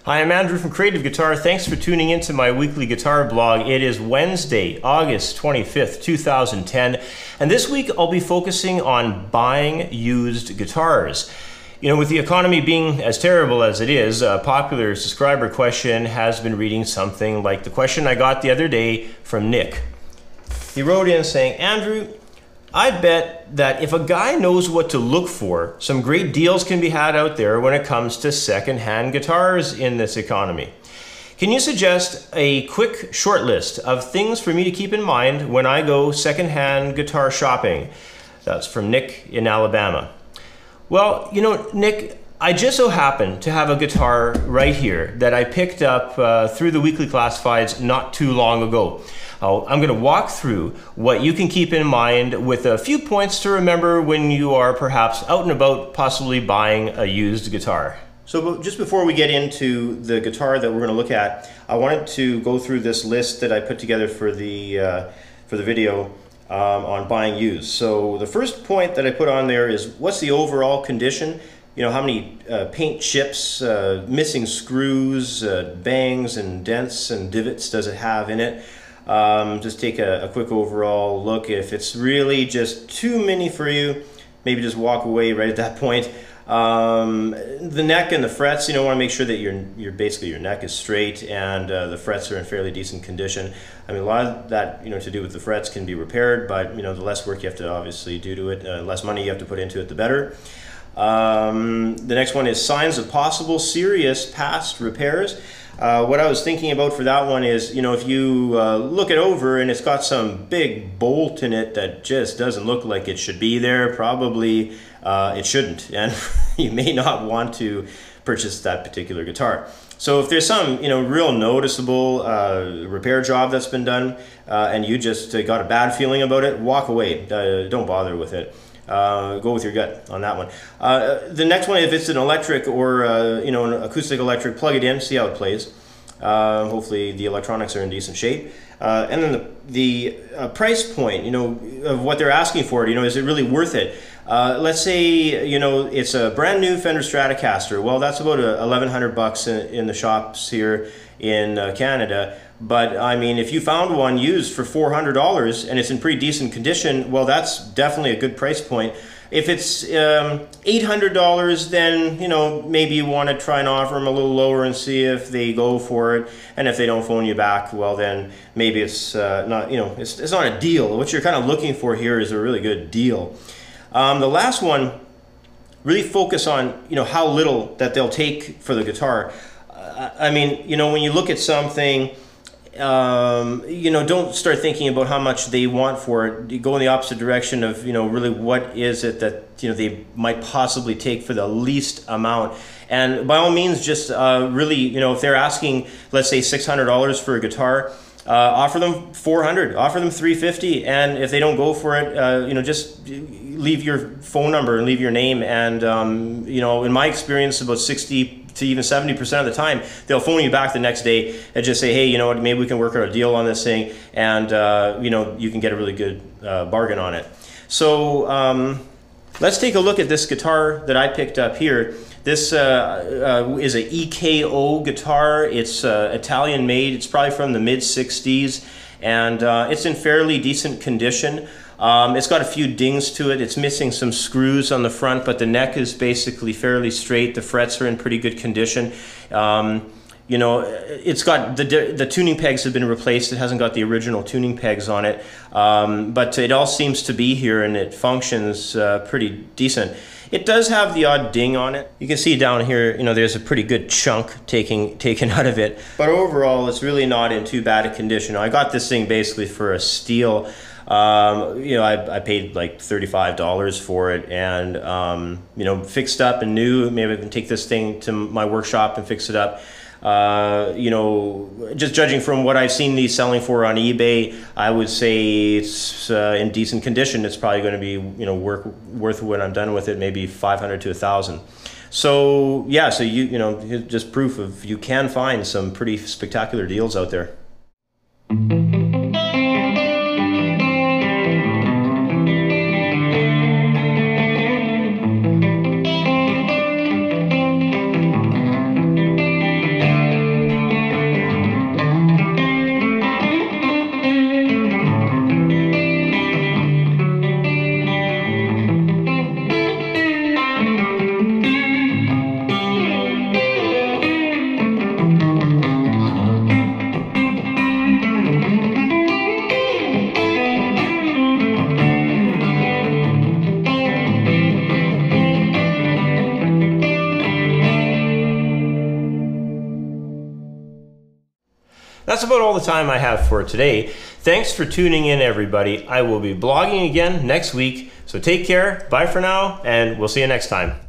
Hi, I'm Andrew from Creative Guitar. Thanks for tuning into my weekly guitar blog. It is Wednesday, August 25th, 2010, and this week I'll be focusing on buying used guitars. You know, with the economy being as terrible as it is, a popular subscriber question has been reading something like the question I got the other day from Nick. He wrote in saying, Andrew, I bet that if a guy knows what to look for, some great deals can be had out there when it comes to second-hand guitars in this economy. Can you suggest a quick short list of things for me to keep in mind when I go second-hand guitar shopping? That's from Nick in Alabama. Well, you know, Nick, I just so happen to have a guitar right here that I picked up through the weekly classifieds not too long ago. I'm going to walk through what you can keep in mind with a few points to remember when you are perhaps out and about possibly buying a used guitar. So just before we get into the guitar that we're going to look at, I wanted to go through this list that I put together for the video on buying used. So the first point that I put on there is what's the overall condition? You know, how many paint chips, missing screws, bangs and dents and divots does it have in it? Just take a quick overall look. If it's really just too many for you, maybe just walk away right at that point. The neck and the frets, you know, want to make sure that your neck is straight and the frets are in fairly decent condition. I mean, a lot of that, you know, to do with the frets can be repaired, but you know, the less work you have to obviously do to it, less money you have to put into it, the better. The next one is signs of possible serious past repairs. What I was thinking about for that one is, you know, if you look it over and it's got some big bolt in it that just doesn't look like it should be there, probably it shouldn't, and you may not want to purchase that particular guitar. So if there's some, you know, real noticeable repair job that's been done and you just got a bad feeling about it, walk away. Don't bother with it. Go with your gut on that one. The next one, if it's an electric or you know, an acoustic electric, plug it in, see how it plays. Hopefully the electronics are in decent shape. And then the price point, you know, of what they're asking for it, you know, is it really worth it? Let's say, you know, it's a brand new Fender Stratocaster. Well, that's about $1,100 in the shops here in Canada. But I mean, if you found one used for $400 and it's in pretty decent condition, well, that's definitely a good price point. If it's $800, then, you know, maybe you want to try and offer them a little lower and see if they go for it. And if they don't phone you back, well, then maybe it's not, you know, it's not a deal. What you're kind of looking for here is a really good deal. The last one, really focus on, you know, how little that they'll take for the guitar. I mean, you know, when you look at something, you know, don't start thinking about how much they want for it. You go in the opposite direction of, you know, really what is it that, you know, they might possibly take for the least amount. And by all means, just really, you know, if they're asking, let's say $600 for a guitar, offer them $400, offer them $350, and if they don't go for it, you know, just leave your phone number and leave your name. And you know, in my experience, about 60 to even 70% of the time, they'll phone you back the next day and just say, hey, you know what, maybe we can work out a deal on this thing, and you know, you can get a really good bargain on it. So let's take a look at this guitar that I picked up here. This is a EKO guitar. It's Italian made. It's probably from the mid-60s, and it's in fairly decent condition. It's got a few dings to it. It's missing some screws on the front, but the neck is basically fairly straight. The frets are in pretty good condition. You know, it's got the tuning pegs have been replaced. It hasn't got the original tuning pegs on it, but it all seems to be here, and it functions pretty decent. It does have the odd ding on it. You can see down here, you know, there's a pretty good chunk taken out of it. But overall, it's really not in too bad a condition. I got this thing basically for a steal. You know, I paid like $35 for it, and you know, fixed up and new. Maybe I can take this thing to my workshop and fix it up. You know, just judging from what I've seen these selling for on eBay, I would say it's in decent condition. It's probably going to be, you know, worth when I'm done with it, maybe $500 to $1,000. So yeah, so you know, just proof of you can find some pretty spectacular deals out there. That's about all the time I have for today. Thanks for tuning in, everybody. I will be blogging again next week, so take care, bye for now, and we'll see you next time.